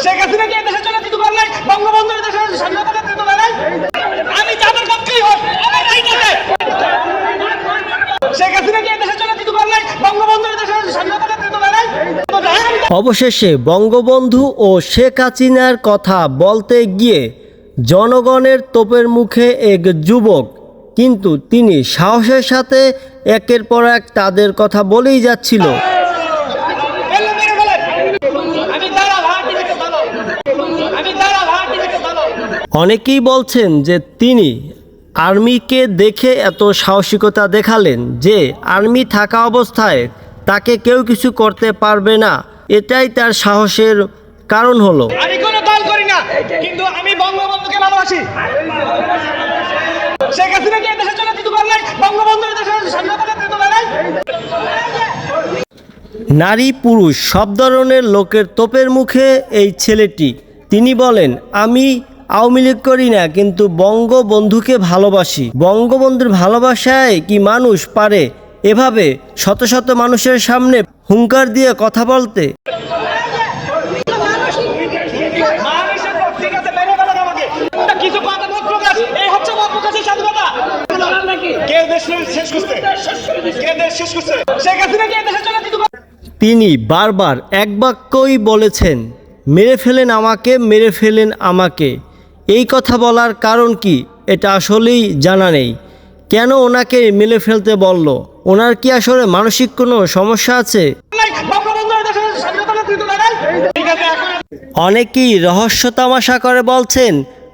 শেখ হাসিনা কি দেশে চলে দিতে পারলে বঙ্গবন্ধুর দেশে স্বাধীনতা দিতে পারে আমি যাদের পক্ষেই হোক আমার রাইট আছে শেখ হাসিনা কি দেশে চলে দিতে পারলে বঙ্গবন্ধুর দেশে স্বাধীনতা দিতে পারে। অবশেষে বঙ্গবন্ধু ও শেখ হাসিনার কথা বলতে গিয়ে জনগণের তোপের মুখে এক যুবক, কিন্তু তিনি সাহসের সাথে একের পর এক তাদের কথা বলেই যাচ্ছিল। অনেকেই বলছেন যে তিনি আর্মিকে দেখে এত সাহসিকতা দেখালেন যে আর্মি থাকা অবস্থায় তাকে কেউ কিছু করতে পারবে না, এটাই তার সাহসের কারণ হলো। আমি কোনো দল করি না, কিন্তু আমি বঙ্গবন্ধুকে ভালোবাসি। শেখ হাসিনা কি দেশে চলে দিতে পারলে বঙ্গবন্ধুর দেশে স্বাধীনতা দিতে পারে। নারী পুরুষ সব ধরনের লোকের তোপের মুখে এই ছেলেটি, তিনি বলেন আমি আওয়ামী লীগ করি না, কিন্তু বঙ্গবন্ধুকে ভালোবাসি। বঙ্গবন্ধুর ভালোবাসায় কি মানুষ পারে এভাবে শত শত মানুষের সামনে হুঙ্কার দিয়ে কথা বলতে? তিনি বারবার এক বাক্যই বলেছেন, মেরে ফেলেন আমাকে, মেরে ফেলেন আমাকে। এই কথা বলার কারণ কি এটা আসলেই জানা নেই। কেন ওনাকে মেরে ফেলতে বলল? ওনার কি আসলে মানসিক কোনো সমস্যা আছে? অনেকেই রহস্য তামাশা করে বলছেন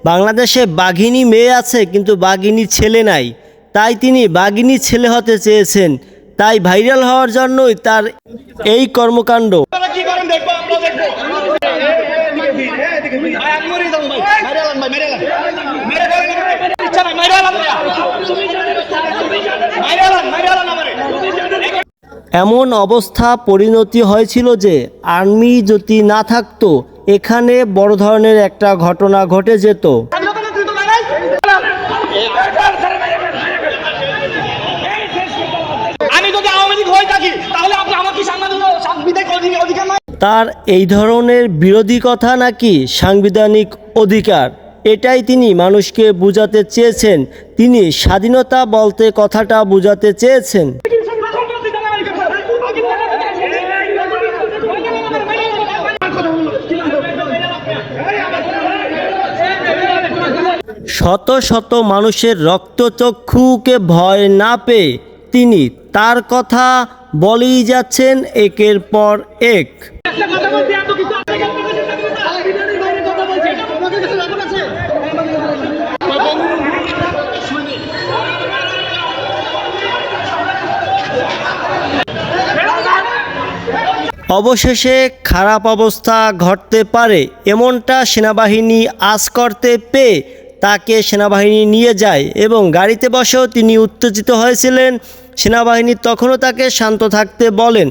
বাংলাদেশে বাঘিনী মেয়ে আছে কিন্তু বাঘিনী ছেলে নাই, তাই তিনি বাঘিনী ছেলে হতে চেয়েছেন, তাই ভাইরাল হওয়ার জন্যই তার এই কর্মকাণ্ড। এমন অবস্থা পরিণতি হয়েছিল যে আর্মি যদি না থাকতো এখানে বড় ধরনের একটা ঘটনা ঘটে যেত। তার এই ধরনের বিরোধী কথা নাকি সাংবিধানিক অধিকার, এটাই তিনি মানুষকে বোঝাতে চেয়েছেন। তিনি স্বাধীনতা বলতে কথাটা বোঝাতে চেয়েছেন। শত শত মানুষের রক্তচক্ষুকে ভয় না পেয়ে তিনি তার কথা বলেই যাচ্ছেন একের পর এক। অবশেষে খারাপ অবস্থা ঘটতে পারে এমনটা সেনাবাহিনী আঁচ করতে পেয়ে তাকে সেনাবাহিনী নিয়ে যায় এবং গাড়িতে বসেও তিনি উত্তেজিত হয়েছিলেন। সেনাবাহিনী তখনও তাকে শান্ত থাকতে বলেন।